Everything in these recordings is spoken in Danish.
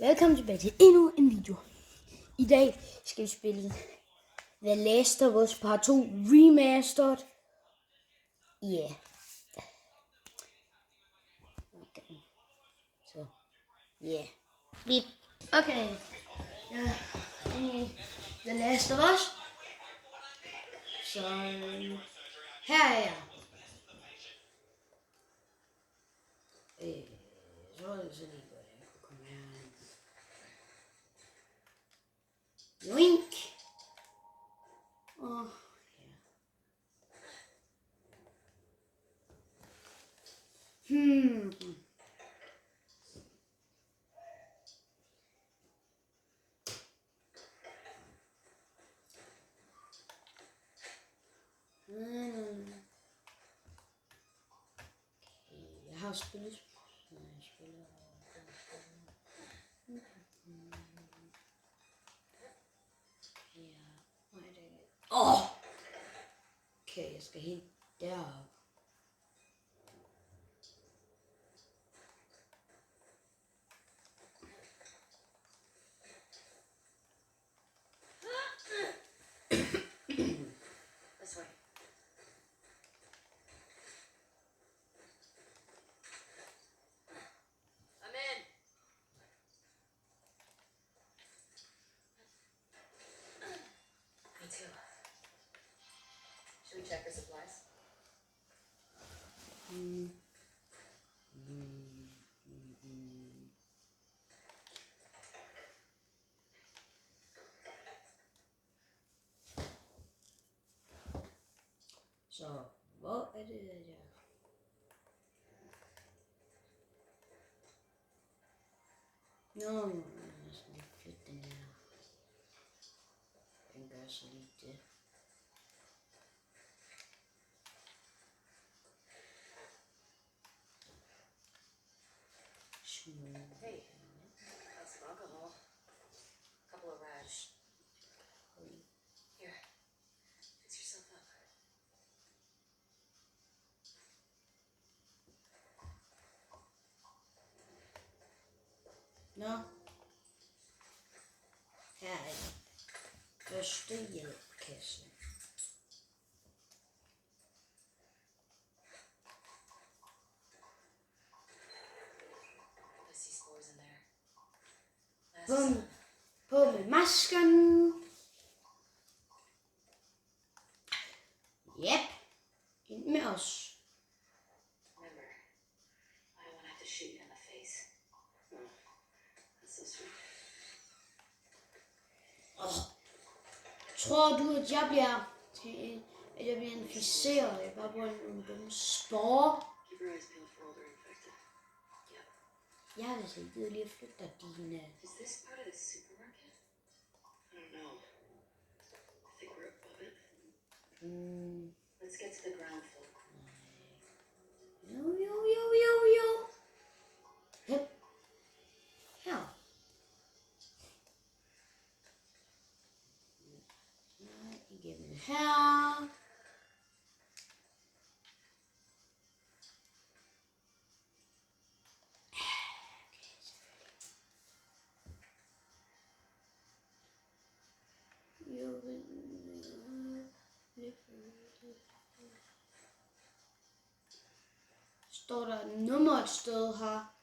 Velkommen tilbage til endnu en video. I dag skal vi spille The Last of Us Part 2 Remastered. Yeah. Okay. Så, yeah. Bip. Okay. Ja, The Last of Us. Så, her er jeg. Så er det så lige godt, jeg kunne komme her. Yoink. Og ja. Jeg har spillet. Jeg spiller. Okay, jeg skal helt derop. This way. I'm in. Me too. Should we check for supplies? Så, hvor er det, jeg... Nå, jeg skal lige flytte den her. Den gør så lige det. Hey, got some alcohol. A couple of rash. Here, fix yourself up. Nå. Her er den. Første hjælpkasse. I see spores in there. Last På med masken. Yep. Ind med os. Remember, I don't want to have to shoot you in the face. That's so sweet. Tror du, at jeg bliver inficeret? Jeg bare bruger nogle dumme spore. Keep your eyes peeled for older infected. Yep. Jeg har altså ikke lige at flytte dig dine... Is this part of the supermarket? I don't know. I think we're above it. Let's get to the ground floor. Jo. Hep. Her. Nej, igennem her. Står der et nummer et sted her?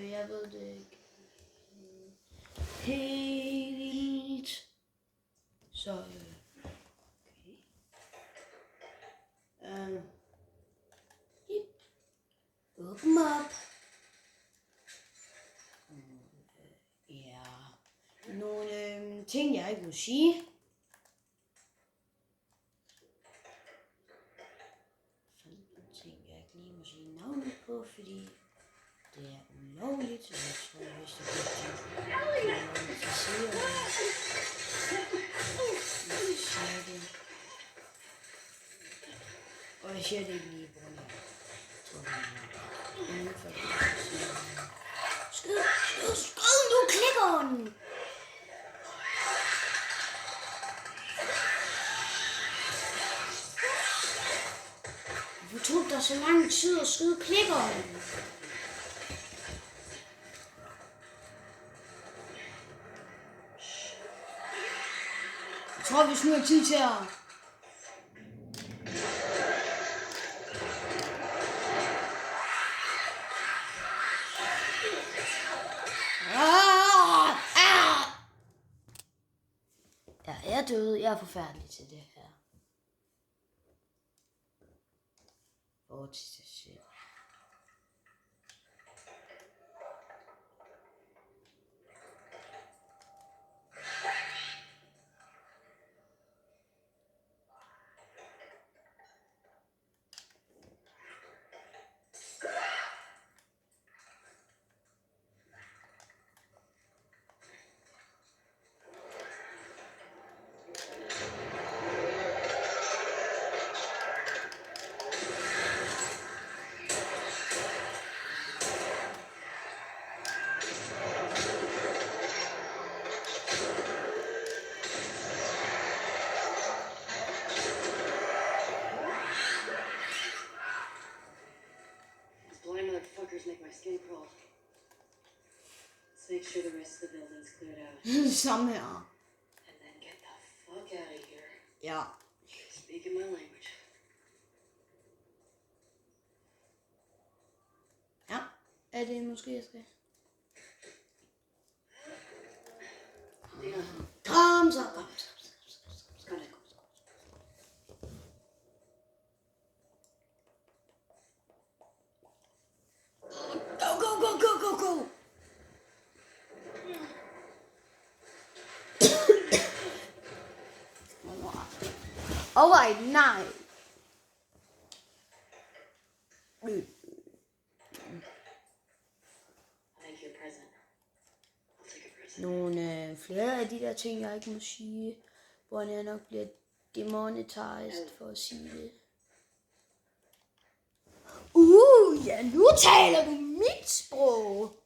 Jeg ved det ikke. Helt. Så, okay. Åbn op. Ja. Nogle ting, jeg ikke må sige. Ting, jeg ikke lige må sige navnet på, fordi det er ulovligt, og jeg tror, hvis det bliver og jeg siger det ikke lige på grund af, jeg tror, det er inden for det. Skyd, nu klikker den! Hvor tog der så lang tid at skyde klipperen? Jeg tror, vi nu er tid til at... Jeg er død. Jeg er forfærdelig til det her. Hvor til det shit. Make my skin crawl. Let's make sure the rest of the building's cleared out. Samme her. And then get the fuck out of here. Ja. Speaking my language. Ja. Er det måske, jeg skal? Dina, Kom så, kom så. got it. Go. Alright, nej. Thank you, present. I'll take a present. Nogle flere af de der ting, jeg ikke må sige, hvor jeg nok bliver demonetized for at sige det. Ja, nu taler du mit sprog.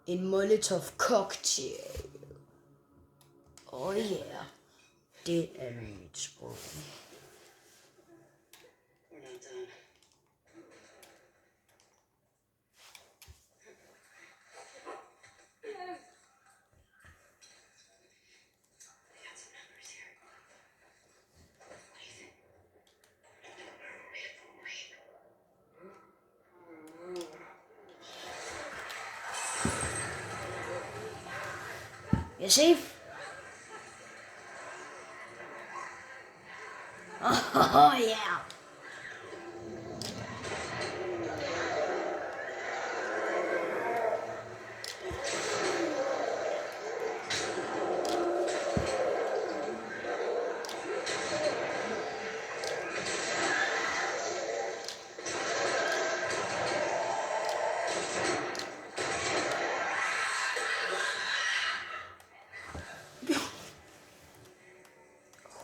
En Molotov cocktail. Yeah. Det er mit sprog. We're not done. I got some numbers here. What do you think? You're safe. Oh yeah.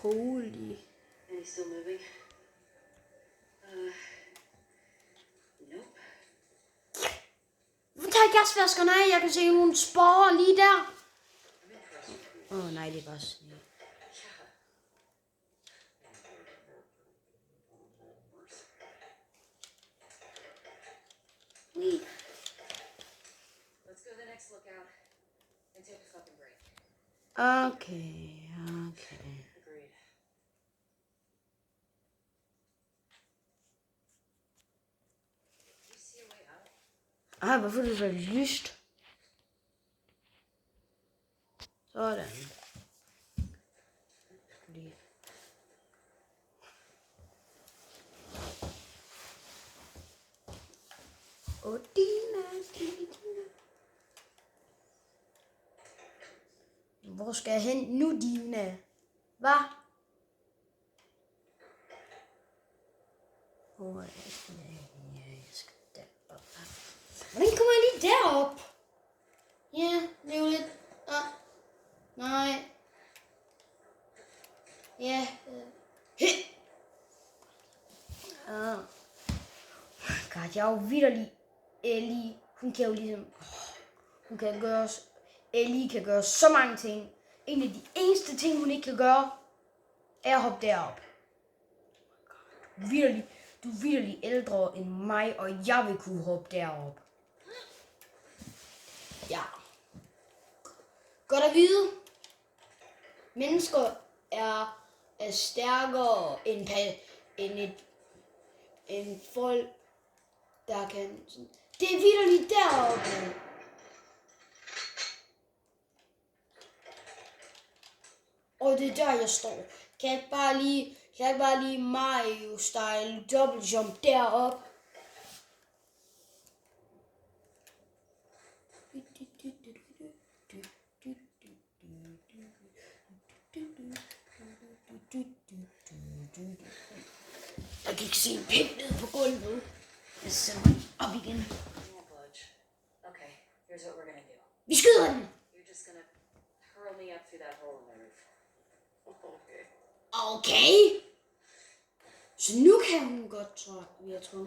Holy. And he's still moving? Nope. Tag gasflaskerne af, jeg kan se nogle sporer lige der. Nej, det er bare sådan. Let's go to the next lookout and take a fucking break. Okay. Agreed. You see a way out? Hvorfor er det så lyst? Sådan. Lige. Og Dina. Hvor skal jeg hen nu, Dina? Hvad? Jeg skal derop. Hvordan kommer jeg lige derop? Ja, det er jo lidt... Nej. Ja. God, jeg er jo vitterlig Ellie. Hun kan jo ligesom... Hun kan gøre... Ellie kan gøre så mange ting. En af de eneste ting, hun ikke kan gøre, af at hoppe derop. Du er virkelig ældre end mig, og jeg vil kunne hoppe derop. Ja. Godt at vide. Mennesker er stærkere end folk, der kan... Det er vitterligt deroppe. Og det er der, jeg står. Kan jeg ikke bare lige Mario-style double jump derop? Jeg kan ikke se en pind ned på gulvet. Jeg sætter mig op igen. Yeah, Bludge. Okay, here's what we're gonna do. Vi skyder den. You're just gonna hurl me up through that hole in the roof. Okay. Okay. Så nu kan hun godt, tror jeg tror.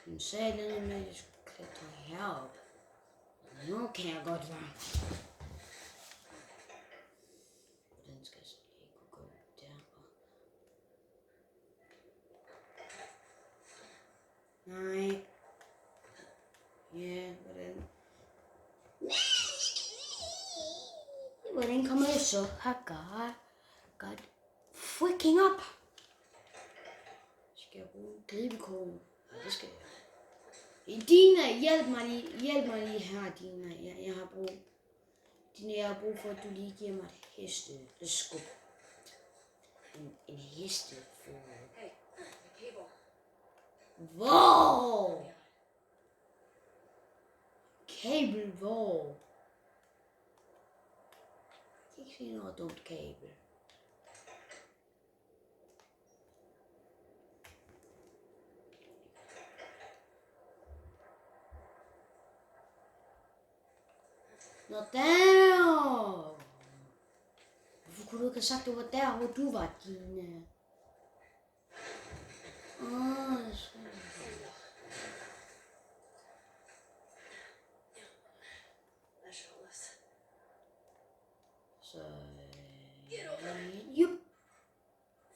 Hun sagde lidt med, at jeg skulle klatre herop. Nu kan jeg godt være. Hvordan skal jeg så lige kunne gå derop? Nej. Ja, hvordan? Hvordan kommer jeg så godt freaking op? Skal jeg bruge gribekogen? Ja, det skal jeg. Dina, hjælp mig lige her, Dina. Jeg har brug for, at du lige giver mig et hesteskub. En hestefod. Hey, the cable. Wow! Kabel, hvor? Jeg kan ikke se noget dumt kabel. Nå der! Hvorfor kunne du ikke have sagt, at det var der, hvor du var, Dina? Så... Jup.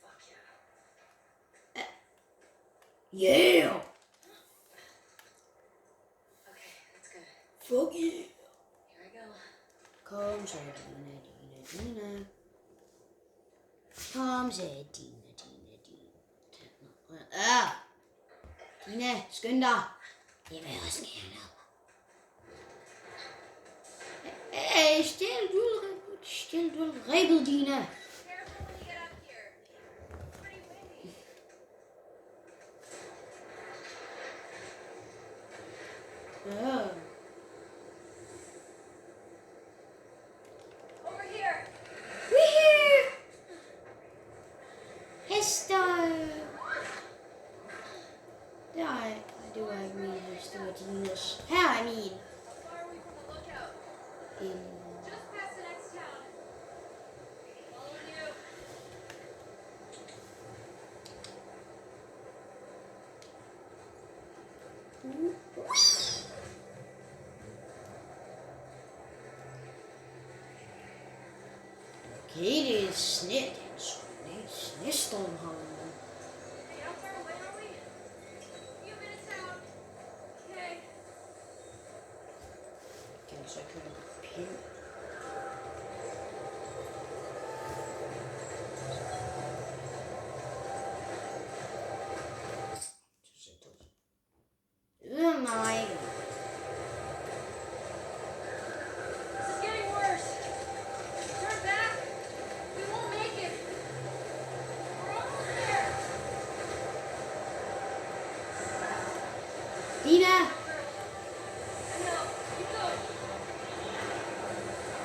Fuck yeah. Yeah! Okay, that's good. Fuck yeah! Here I go. Kom så, Dina. Kom så, Dina. Dina, skynd dig. Det vil jeg også gerne op. Hey, stil du rebet, Dina. Careful when you get up here. It's pretty windy. Ja. Over here. Woohoo! Hester. Det var ikke min hest, det var Dinas. Her er min. How far are we from the lookout? Just past the next town. Following you. Okay, det er sne. Det er en snestorm herude. Hey, how far away are we? A few minutes out. Okay. Kan vi så køre en pind? Nej. This is getting worse. Turn back. We won't make it. We're almost there. Dina! No, keep going.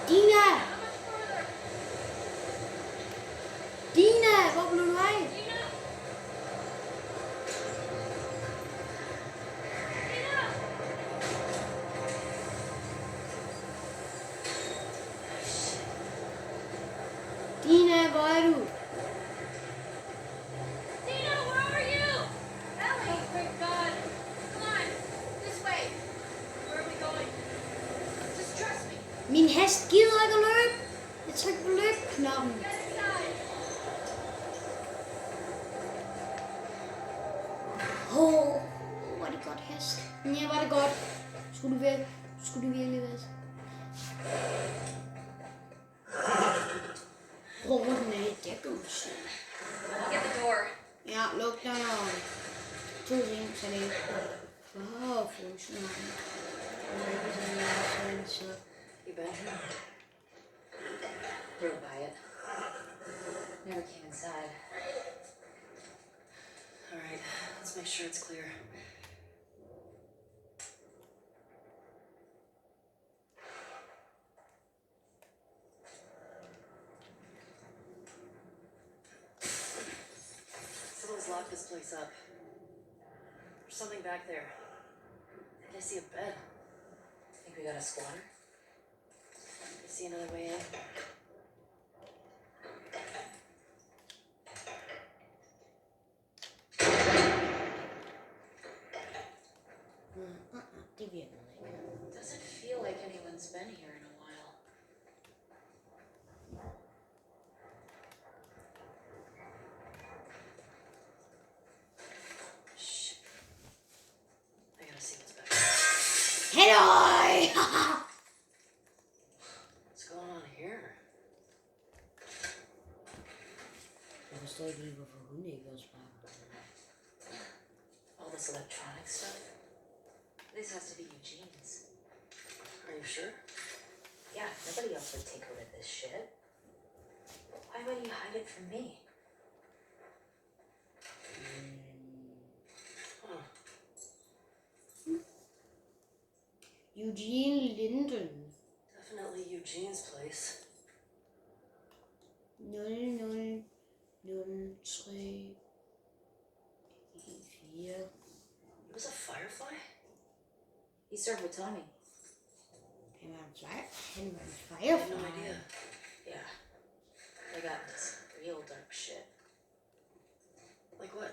Dina! How much further? Dina! Hvor blev du af? Dina! Dina! Dina, hvor er du? Dina, where are you? Ellie! Oh, thank God. Come on. This Min hest gider ikke at løbe. Jeg trykker på løb-knappen. Var det godt, hest? Ja, var det godt. Skulle du virkelig være? Nej, det kan du se. Get the door. Ja, luk døren. 2 ting, så det er funktionelt. You been here? Drove by it. Never came inside. All right, let's make sure it's clear. Someone's locked this place up. There's something back there. I think I see a bed. Think we got a squatter? I see another way in. Det virker ikke. Doesn't feel like anyone's been here in a while. Shit. I gotta see what's back there. Halløj! What's going on here? Jeg forstår ikke lige, hvorfor hun ikke også bare... All this electronic stuff? This has to be Eugene's. Are you sure? Yeah, nobody else would tinker with this shit. Why would you hide it from me? Huh. Eugene Linden. Definitely Eugene's place. 0003 4. It was a firefly? He served with Tommy. Han var en I had no firefly. idea. Yeah. They got into some real dark shit. Like what?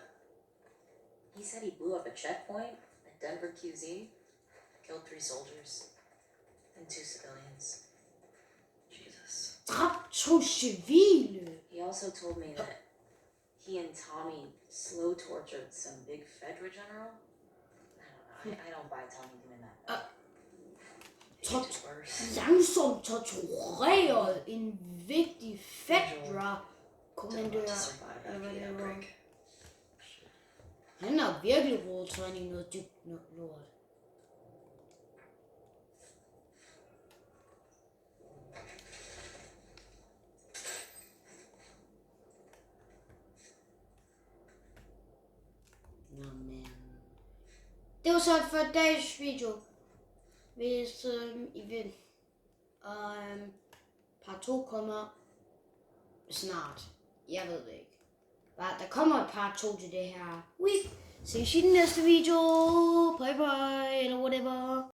He said he blew up a checkpoint at Denver QZ, killed 3 soldiers and 2 civilians. Jesus. Dræbt 2 civile. He also told me that he and Tommy slow tortured some big Fedra general. I don't buy Tommy doing that. It's worse. Langsomt tortureret en vigtig Fedra Don't want kommandør. to survive after the outbreak. Han har virkelig rodet sig ind i noget dybt lort. Nå, men... Det var så for dagens video. Hvis I vil. Og part 2 kommer snart. Jeg ved det ikke. Bare, der kommer et part 2 til det her. Ses i den næste video. Bye bye, eller whatever.